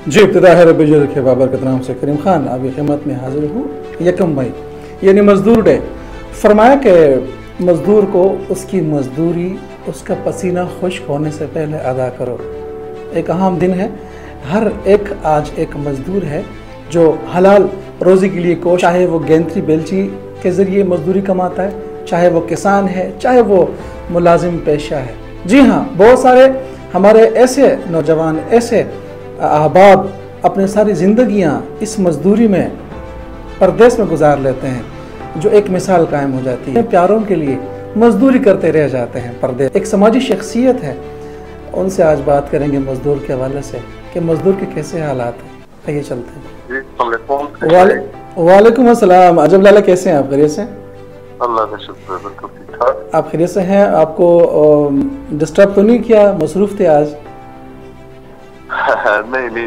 जी इब्तिदा है रब्बिल के बाबरकत नाम से करीम खान अभी क़िमत में हाजिर हूँ। 1 मई यानी मज़दूर डे। फरमाया कि मज़दूर को उसकी मज़दूरी उसका पसीना खुश्क होने से पहले अदा करो। एक अहम दिन है। हर एक आज एक मज़दूर है जो हलाल रोज़ी के लिए को, चाहे वो गैंथरी बेलची के ज़रिए मज़दूरी कमाता है, चाहे वो किसान है, चाहे वो मुलाजिम पेशा है। जी हाँ, बहुत सारे हमारे ऐसे नौजवान, ऐसे अहबाब अपने सारी ज़िंदगियाँ इस मज़दूरी में परदेश में गुजार लेते हैं, जो एक मिसाल कायम हो जाती है। प्यारों के लिए मज़दूरी करते रह जाते हैं परदेश। एक समाजी शख्सियत है, उनसे आज बात करेंगे मज़दूर के हवाले से कि मज़दूर के कैसे हालात हैं। आइए चलते हैं। वालेकुम अस्सलाम। अजब लाला, कैसे हैं आप? खैरियत से? अल्लाह का शुक्र, बिल्कुल ठीक ठाक। आप खैरियत से हैं? आपको डिस्टर्ब तो नहीं किया? मसरूफ़ थे आज? नहीं,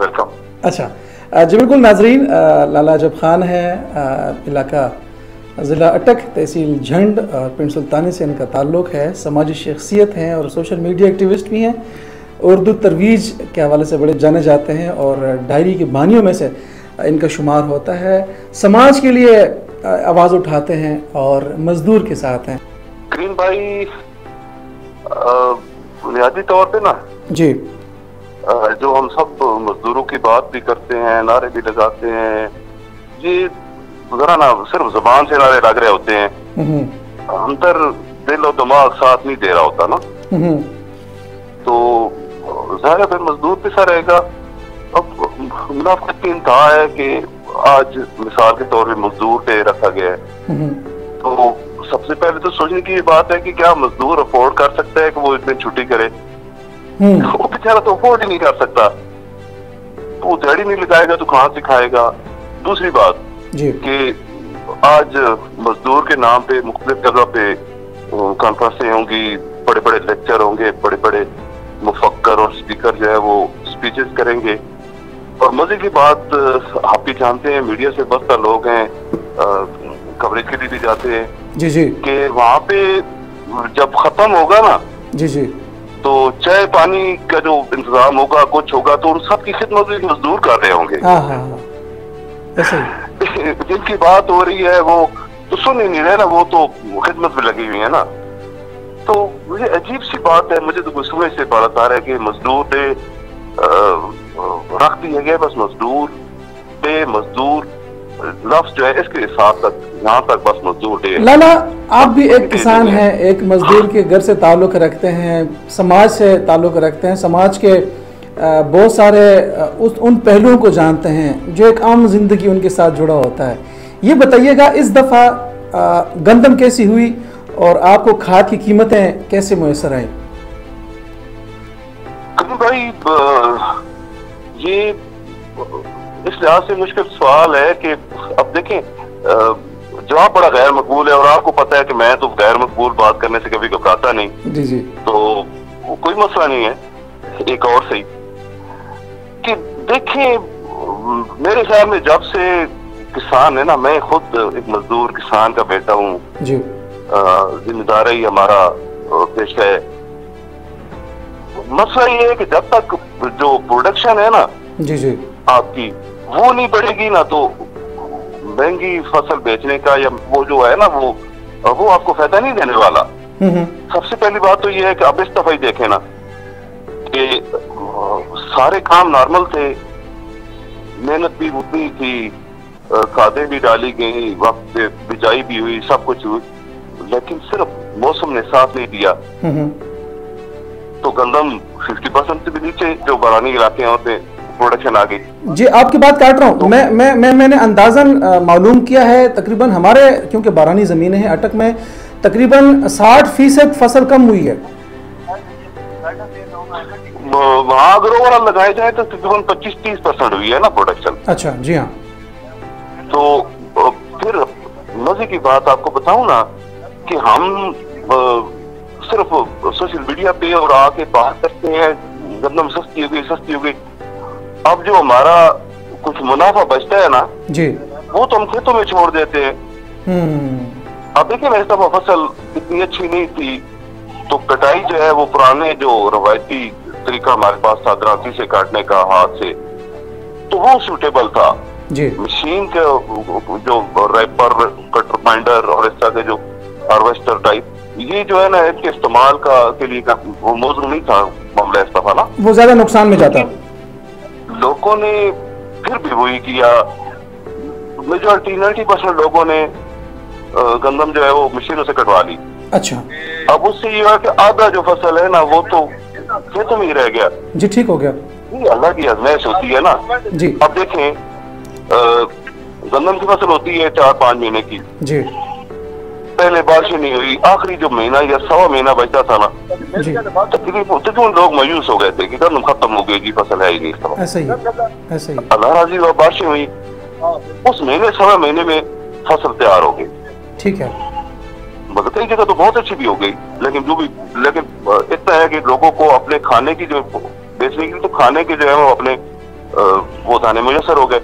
वेलकम। अच्छा जी बिल्कुल। नाजरीन, लाला अजब खान है, इलाका ज़िला अटक, तहसील झंड और पिंड सुल्तानी से इनका ताल्लुक़ है। समाजी शख्सियत हैं और सोशल मीडिया एक्टिविस्ट भी हैं। उर्दू तरवीज के हवाले से बड़े जाने जाते हैं और डायरी के बानियों में से इनका शुमार होता है। समाज के लिए आवाज़ उठाते हैं और मज़दूर के साथ हैं। करीम भाई, बुनियादी तौर पे ना जी, जो हम सब मजदूरों की बात भी करते हैं, नारे भी लगाते हैं, ये जरा ना सिर्फ जुबान से नारे लग रहे होते हैं, अंदर दिल और दिमाग साथ नहीं दे रहा होता ना। तो ज़ाहिर है फिर मजदूर पिसा रहेगा। अब मुनाफिकत की इंतहा है कि आज मिसाल के तौर पे मजदूर डे रखा गया है। तो सबसे पहले तो सोचने की बात है कि क्या मजदूर अफोर्ड कर सकता है कि वो इतनी छुट्टी करे? वो बेचारा तो अफोर्ड ही नहीं कर सकता। वो दिहाड़ी नहीं लगाएगा तो कहाँ से खाएगा? दूसरी बात कि आज मजदूर के नाम पे मुख्तलिफ जगह पे कॉन्फ्रेंसें होंगी, बड़े बड़े लेक्चर होंगे, बड़े बड़े मुफक्कर और स्पीकर जो है वो स्पीचेस करेंगे। और मजे की बात, आप भी जानते हैं, मीडिया से बस्ता लोग हैं, कवरेज के लिए भी जाते हैं जी जी, कि वहाँ पे जब खत्म होगा ना जी जी, तो चाय पानी का जो इंतजाम होगा, कुछ होगा, तो उन सब की खिदमत भी मजदूर कर रहे होंगे। जिनकी बात हो रही है वो तो सुन ही नहीं रहे ना, वो तो खिदमत में लगी हुई है ना। तो मुझे अजीब सी बात है, मुझे तो कुछ समझ से बात आ रहा है कि मजदूर डे रख दिया गया। बस मजदूर डे, मजदूर लफ्ज जो है इसके हिसाब तक यहाँ तक बस मजदूर डे। लाला, आप भी एक किसान हैं, एक मजदूर के घर से ताल्लुक़ रखते हैं, समाज से ताल्लुक़ रखते हैं, समाज के बहुत सारे उन पहलुओं को जानते हैं जो एक आम जिंदगी उनके साथ जुड़ा होता है। ये बताइएगा, इस दफ़ा गंदम कैसी हुई और आपको खाद की कीमतें कैसे मुयसर आई? भाई, ये इस लिहाज से मुश्किल सवाल है कि अब देखें, जवाब बड़ा गैर मकबूल है और आपको पता है कि मैं तो गैर मकबूल बात करने से कभी घबराता नहीं। जी जी, तो कोई मसला नहीं है। एक और सही कि देखें, मेरे ख्याल में जब से किसान है ना, मैं खुद एक मजदूर किसान का बेटा हूँ जी, जिम्मेदारी हमारा पेशा है। मसला ये है कि जब तक जो प्रोडक्शन है ना जी जी आपकी वो नहीं बढ़ेगी ना, तो महंगी फसल बेचने का या वो जो है ना वो आपको फायदा नहीं देने वाला। सबसे पहली बात तो ये है कि अब इस दफा ही देखें ना कि सारे काम नॉर्मल थे, मेहनत भी उतनी थी, खादें भी डाली गई, वक्त पे बिजाई भी हुई, सब कुछ हुई, लेकिन सिर्फ मौसम ने साथ नहीं दिया। तो गंदम 50% से भी नीचे जो बारानी इलाके होते हैं प्रोडक्शन आ गई। जी, आपकी बात काट रहा हूँ। तो मैंने अंदाजन मालूम किया है, तकरीबन हमारे क्योंकि बारानी ज़मीनें हैं अटक में, तकरीबन 60% फसल कम हुई है। वहाँ अगर ओवरऑल लगाया जाए तो तकरीबन 25-30% हुई है ना प्रोडक्शन। अच्छा, जी हाँ। तो फिर मजे की बात आपको बताऊं ना कि हम सिर्फ सोशल मीडिया पे और आके बात करते हैं गंदम सस्ती हो गई। अब जो हमारा कुछ मुनाफा बचता है ना जी, वो तो हम खेतों में छोड़ देते हैं। अब देखिए, इस दफा फसल इतनी अच्छी नहीं थी, तो कटाई जो है वो पुराने जो रवायती तरीका हमारे पास था दरांती से काटने का, हाथ से, तो वो सूटेबल था। जी। मशीन के जो रैपर, कटर बाइंडर और इस तरह के जो हार्वेस्टर टाइप, ये जो है ना इनके इस्तेमाल के लिए वो मौजूद नहीं था मामला इस दफा ना, वो ज्यादा नुकसान में जाता। लोगों ने फिर भी वही किया। मेजॉरिटी 90% लोगों ने गंदम जो है वो मशीनों से कटवा ली। अच्छा। अब उससे ये है कि आधा जो फसल है ना वो तो खेतों में ही रह गया। जी, ठीक हो गया। ये अल्लाह की आजमाइश होती है ना जी। अब देखें, गंदम की फसल होती है 4-5 महीने की। जी। पहले बारिश नहीं हुई, आखिरी जो महीना या 1.25 महीना बचता था ना, तकरीबन लोग मायूस हो गए थे कि गंदम खत्म हो गई जी, फसल है ही नहीं इस तरह। ऐसा ही, ऐसा ही। अल्लाह राजी हुआ, बारिशें हुई, उस महीने 1.25 महीने में फसल तैयार हो गई। ठीक है। मतलब कई जगह तो बहुत अच्छी भी हो गई, लेकिन इतना है कि लोगों को अपने खाने की जो बेचने की, तो खाने के जो है वो अपने वो दाने मुयसर हो गए।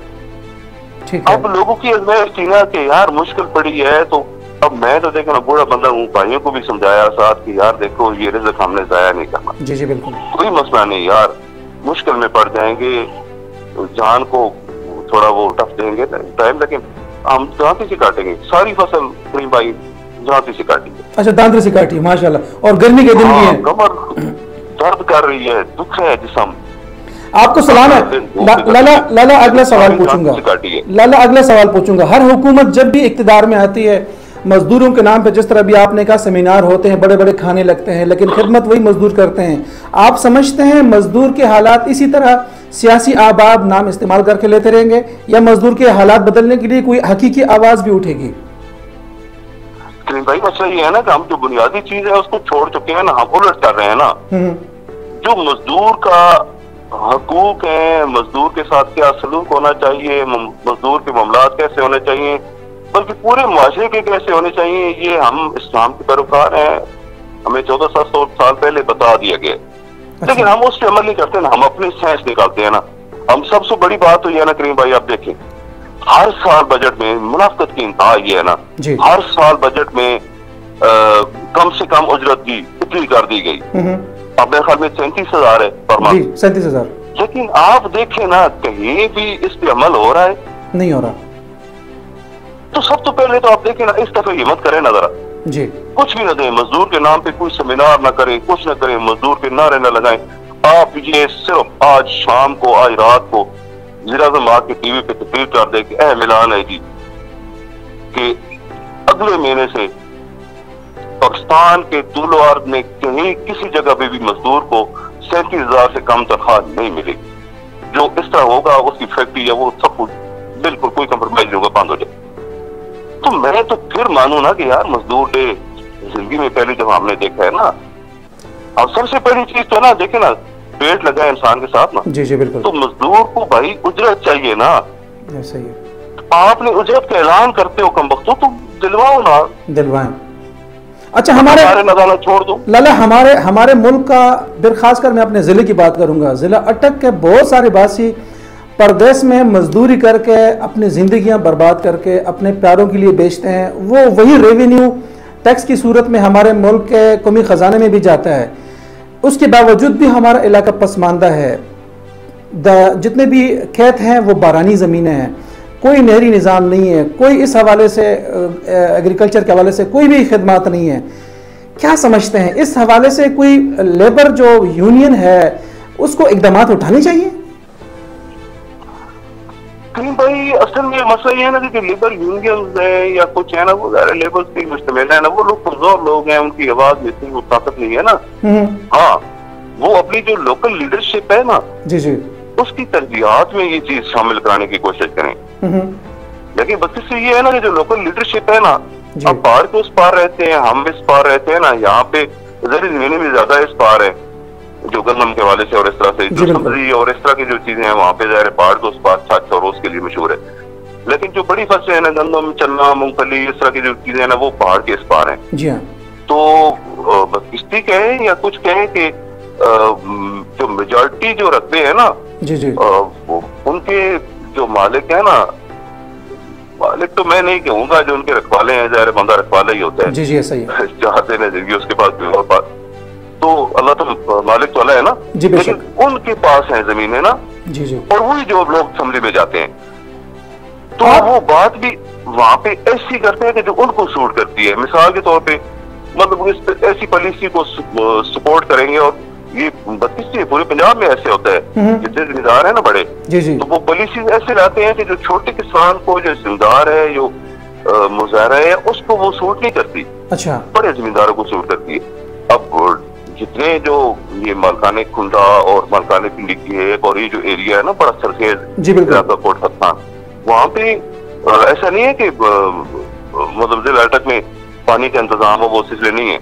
ठीक है। अब लोगों की आजमाइश थी ना कि यार मुश्किल पड़ी है, तो अब मैं तो देखो ना बूढ़ा बंदा हूँ, भाइयों को भी समझाया साथ कि यार देखो ये रिज़्क हमने जाया नहीं करना। जी जी बिल्कुल। कोई मसला नहीं यार, मुश्किल में पड़ जाएंगे, जान को थोड़ा वो टफ देंगे टाइम, लेकिन हम दांती से काटेंगे सारी फसल। करीम भाई दांती से काटेंगे। अच्छा, दांती से काटी, माशाल्लाह। और गर्मी के दिन भी है, कमर दर्द कर रही है, दुख है जिस्म। आपको सलाम है। लाला अगला सवाल पूछूंगा, लाला अगला सवाल पूछूंगा। हर हुकूमत जब भी इक़्तिदार में आती है, मजदूरों के नाम पे, जिस तरह भी आपने कहा, सेमिनार होते हैं, बड़े बड़े खाने लगते हैं, लेकिन खिदमत वही मजदूर करते हैं। आप समझते हैं मजदूर के हालात इसी तरह सियासी आबाद नाम इस्तेमाल करके लेते रहेंगे, या मजदूर के हालात बदलने के लिए कोई हकीकी आवाज भी उठेगी? भाई मसला ये है ना कि हम जो बुनियादी चीज है उसको छोड़ चुके हैं ना, हम उलट कर रहे हैं ना। जो मजदूर का हकूक है, मजदूर के साथ क्या सलूक होना चाहिए, मजदूर के मामलात कैसे होने चाहिए, बल्कि पूरे मुआशरे के कैसे होने चाहिए, ये हम इस्लाम के पैरोकार हैं, हमें 1400 साल पहले बता दिया गया। लेकिन हम उस पर अमल नहीं करते ना, हम अपनी साइंस निकालते हैं ना। हम सबसे बड़ी बात तो यह ना करीम भाई, आप देखें हर साल बजट में मुनाफकत की इंतहा ये है ना, हर साल बजट में कम से कम उजरत की इतनी कर दी गई। अब मेरे ख्याल में 37,000 है पर मंथ, 37,000। लेकिन आप देखें ना कहीं भी इस पे अमल हो रहा है? नहीं हो रहा। तो सब तो पहले तो आप देखें ना, इस दफे हिम्मत करें ना जरा जी, कुछ भी न दें, मजदूर के नाम पे कोई सेमिनार ना करें, कुछ न करें, मजदूर के नारे न लगाएं। आप ये सिर्फ आज शाम को, आज रात को वज़ीर-ए-आज़म आके टीवी पे तकरीर कर दे कि अहम ऐलान है जी कि अगले महीने से पाकिस्तान के तुल अर्ज़ में कहीं किसी जगह पे भी मजदूर को 37,000 से कम तनख्वाह नहीं मिलेगी। जो इस तरह होगा उसकी फैक्ट्री है वो सब कुछ बिल्कुल कोई कंप्रोमाइज नहीं होगा, बंद हो जाए। तो मैं तो फिर मानू ना कि यार मजदूर डे जिंदगी में पहले जब हमने देखा है ना, अब सबसे पहली चीज तो ना देखे ना, पेट लगा है इंसान के साथ ना। जी जी बिल्कुल। तो मजदूर को भाई उजरत चाहिए ना। ऐसा ही है। आपने उजरत का ऐलान करते हो कम वक्त, तो दिलवाओ ना। दिलवाएं। अच्छा, हमारे नजारा छोड़ दो लाला, हमारे मुल्क का, फिर खासकर मैं अपने जिले की बात करूंगा, जिला अटक के बहुत सारे बासी परदेश में मजदूरी करके अपनी जिंदगियां बर्बाद करके अपने प्यारों के लिए बेचते हैं। वो वही रेवेन्यू टैक्स की सूरत में हमारे मुल्क के कौमी खजाने में भी जाता है। उसके बावजूद भी हमारा इलाका पसमानदा है। जितने भी खेत हैं वो बारानी ज़मीनें हैं, कोई नहरी निज़ाम नहीं है, कोई इस हवाले से एग्रीकल्चर के हवाले से कोई भी खिदमात नहीं है। क्या समझते हैं इस हवाले से कोई लेबर जो यूनियन है उसको इकदामात उठाने चाहिए? भाई असल में मसला ये है ना कि लेबर यूनियन है या कुछ है ना, वो लेबर पे मुश्तमिल है ना, वो लोग कमजोर लोग हैं, उनकी आवाज में इतनी वो ताकत नहीं है ना। हाँ, वो अपनी जो लोकल लीडरशिप है ना जी जी, उसकी तरजीहात में ये चीज शामिल कराने की कोशिश करें। लेकिन बस इससे ये है ना कि जो लोकल लीडरशिप है ना, अब पहाड़ के उस पार रहते हैं, हम इस पार रहते हैं ना, यहाँ पे जरूर जमीने में ज्यादा इस पार है जो गंदम के वाले से और इस तरह से जो सब्जी और इस तरह की जो चीजें हैं वहाँ पे ज़ाहिर पहाड़ के उस पार छाछ और उसके लिए मशहूर है। लेकिन जो बड़ी फसलें है ना, गंदम, चना, मूंगफली, इस तरह की जो चीजें हैं ना, वो पहाड़ के इस पार है जी हाँ। तो बस किश्ती कहें या कुछ कहें कि जो मेजॉरिटी जो रखते हैं ना जी जी, उनके जो मालिक है ना, मालिक तो मैं नहीं कहूँगा, जो उनके रखवाले हैं, ज़ाहिर बंदा रखवाला ही होता है जी जी, ऐसा ही चाहते ना जिंदगी उसके पास। तो अल्लाह तो मालिक तो अल्लाह है ना, जी लेकिन उनके पास है जमीन है ना, जी जी, और वही जो लोग असेंबली में जाते हैं, तो वो बात भी वहां पे ऐसी करते हैं कि जो उनको सूट करती है। मिसाल के तौर पे मतलब इस ऐसी पॉलिसी को सपोर्ट करेंगे, और ये 32 पूरे पंजाब में ऐसे होता है, जितने जिम्मेदार है ना बड़े, जी जी, तो वो पॉलिसी ऐसे लाते हैं कि जो छोटे किसान को जो जिम्मेदार है, जो मुजाहरा है, उसको वो सूट नहीं करती, अच्छा, बड़े जिम्मेदारों को सूट करती है। अब जितने जो ये मालकाने खुंडा और मालकाने पिंडी की है, और ये जो एरिया है ना बड़ा सरखेज इलाका कोट फत्तान, वहाँ पे ऐसा नहीं है कि मतलब जिला अटक में पानी का इंतजाम हो, वो सिलसिले नहीं है।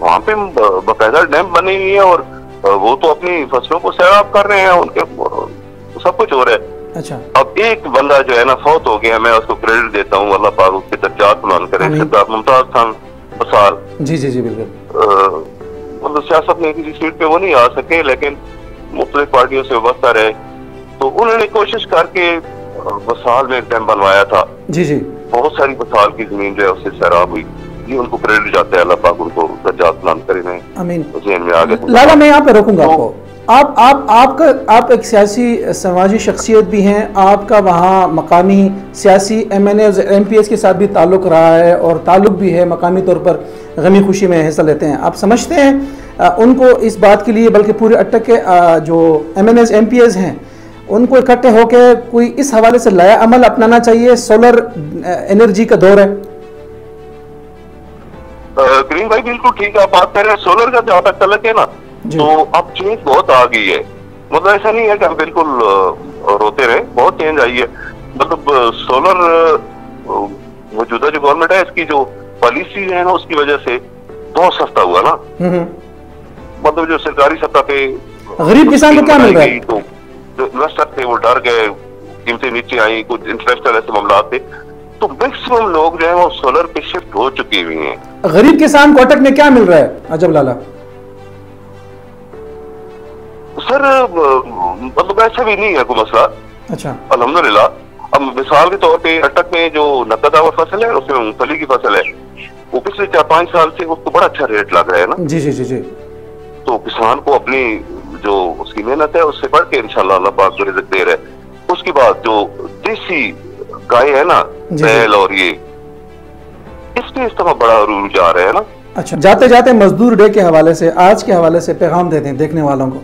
वहाँ पे बाकायदा डैम बने हुए हैं, और वो तो अपनी फसलों को सैराब कर रहे हैं, उनके सब कुछ हो रहा है। अच्छा, अब एक बंदा जो है ना फौत हो गया, मैं उसको क्रेडिट देता हूँ, अल्लाह पाक उसके दर्जात बुलंद करे, सरदार मुमताज खान बसार। जी जी जी, बिल्कुल। मतलब सियासत में किसी सीट पे वो नहीं आ सके, लेकिन मुख्तलिफ पार्टियों से वाबस्ता रहे, तो उन्होंने कोशिश करके बसाल में एक डैम बनवाया था। जी जी, बहुत सारी बसाल की जमीन जो है उससे सैराब हुई। ये उनको क्रेडिट जाता है, अल्लाह पाक उनको दर्जात बुलंद करे। आमीन। में आ गए लाला, मैं यहाँ पे रोकूंगा आपको। आप एक सियासी समाजी शख्सियत भी हैं, आपका वहाँ मकामी सियासी MNA MPs के साथ भी ताल्लुक़ रहा है, और ताल्लुक़ भी है, मकामी तौर पर गमी खुशी में हिस्सा लेते हैं। आप समझते हैं उनको इस बात के लिए, बल्कि पूरे अटक के जो MNAs MPs हैं, उनको इकट्ठे होकर कोई इस हवाले से नया अमल अपनाना चाहिए? सोलर एनर्जी का दौर है। करीम भाई बिल्कुल ठीक है, आप बात कर रहे हैं। सोलर का जहाँ तक तलक है ना, तो अब चेंज बहुत आ गई है। मतलब ऐसा नहीं है कि हम बिल्कुल रोते रहे, बहुत चेंज आई है। मतलब सोलर मौजूदा जो गवर्नमेंट है, इसकी जो पॉलिसी है ना, उसकी वजह से बहुत सस्ता हुआ ना। मतलब जो सरकारी सतह पे गरीब किसान को क्या मिल रहा है, तो जो इन्वेस्टर थे वो डर गए, कीमतें नीचे आई, कुछ इंटरनेशनल ऐसे मामला थे, तो मैक्सिमम लोग जो है वो सोलर पे शिफ्ट हो चुके हुए हैं। गरीब किसान को अटक में क्या मिल रहा है अजब लाला? सर मतलब ऐसा भी नहीं है कोई मसला। अच्छा, अल्हम्दुलिल्लाह। अब मिसाल के तौर पे अटक में जो नकदावर फसल है, उसमें मूंगफली की फसल है, वो पिछले 4-5 साल से उसको बड़ा अच्छा रेट लग रहा है ना। जी जी जी जी, तो किसान को अपनी जो उसकी मेहनत है उससे बढ़ के इंशाल्लाह अल्लाह पाक जो रिज़्क़ दे रहा है। उसके बाद जो देसी गाय है ना, बैल, और ये इसमें इस तरह बड़ा रूज आ रहा है ना। अच्छा, जाते जाते मजदूर डे के हवाले से, आज के हवाले से पैगाम दे दें देखने वालों को।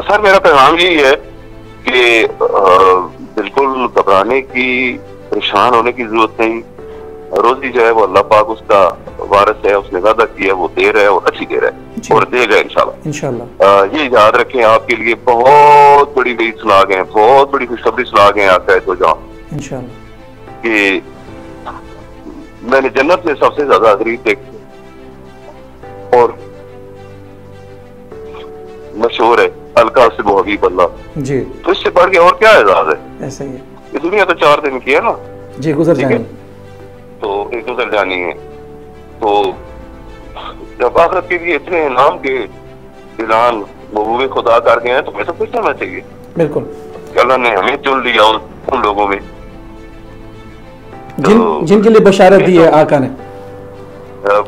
सर मेरा पैगाम यही है कि बिल्कुल घबराने की, परेशान होने की जरूरत नहीं। रोजी जो है वो अल्लाह पाक उसका वारिस है, उसने वादा किया, वो दे रहा है और अच्छी दे रहा है, और देगा इंशाल्लाह। इंशाल्लाह। ये याद रखें, आपके लिए बहुत बड़ी बड़ी सलाग है, बहुत बड़ी खुशखबरी सलाग है आपका तो जहाँ इंशाल्लाह कि मैंने जन्नत में सबसे ज्यादा गरीब देखे, और मशहूर है अलका से वो हबीब अल्लाह जी। तो इससे बढ़ के और क्या एजाज है? ऐसा ही है। ये दुनिया तो 4 दिन की है ना जी, गुजर जानी, तो एक गुजर जानी है। तो जब आखिरत के लिए इतने इनाम के ऐलान महबूब खुदा कर गए हैं, तो ऐसा कुछ होना चाहिए। बिल्कुल, अल्लाह ने हमें चुन लिया उन लोगों में जिनके लिए बशारत दी है आका ने,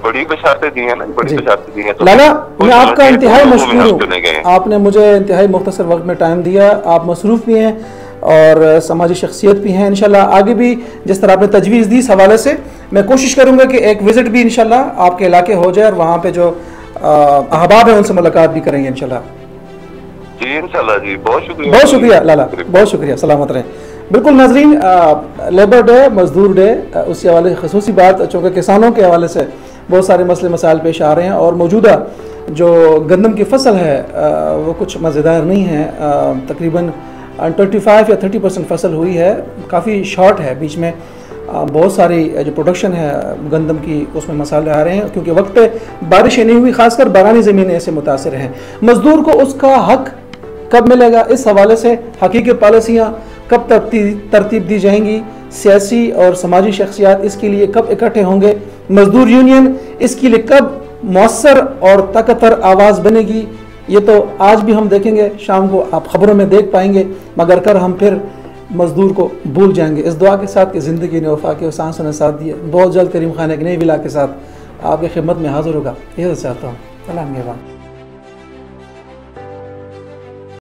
बड़ी बशारतें दी है ना, बड़ी बशारतें दी है। तो लाला, मैं आपका इंतहाई मशकूर हूँ, आपने मुझे इंतहाई मुख्तसर वक्त में टाइम दिया। आप मसरूफ भी हैं और समाजी शख्सियत भी हैं। इंशाल्लाह आगे भी जिस तरह आपने तजवीज़ दी इस हवाले से, मैं कोशिश करूँगा कि एक विज़िट भी इंशाल्लाह आपके इलाके हो जाए, और वहाँ पे जो अहबाब है उनसे मुलाकात भी करेंगे इंशाल्लाह जी। इंशाल्लाह जी, बहुत शुक्रिया, बहुत शुक्रिया लाला, बहुत शुक्रिया। सलामत रहें। बिल्कुल नाजरीन, लेबर डे, मजदूर डे, उसी हवाले से खसूसी बात, चूँकि किसानों के हवाले से बहुत सारे मसले मसाइल पेश आ रहे हैं, और मौजूदा जो गंदम की फसल है वो कुछ मज़ेदार नहीं है। तकरीबन 25 या 30% फसल हुई है, काफ़ी शॉर्ट है। बीच में बहुत सारी जो प्रोडक्शन है गंदम की, उसमें मसाले आ रहे हैं, क्योंकि वक्त पे बारिशें नहीं हुई, खासकर बागानी ज़मीनें ऐसे मुतासर हैं। मज़दूर को उसका हक कब मिलेगा, इस हवाले से हकीकी पॉलिसियाँ कब तरतीब दी जाएंगी, सियासी और समाजी शख्सियात इसके लिए कब इकट्ठे होंगे, मजदूर यूनियन इसके लिए कब मौसर और ताकतवर आवाज़ बनेगी, ये तो आज भी हम देखेंगे, शाम को आप खबरों में देख पाएंगे, मगर कर हम फिर मजदूर को भूल जाएंगे। इस दुआ के साथ कि ज़िंदगी ने वफा के सांसों ने साथ दिए। बहुत जल्द करीम खान एक नई विला के साथ आपकी खिदमत में हाजिर होगा, यही चाहता हूँ। अल्लाह निगहबान।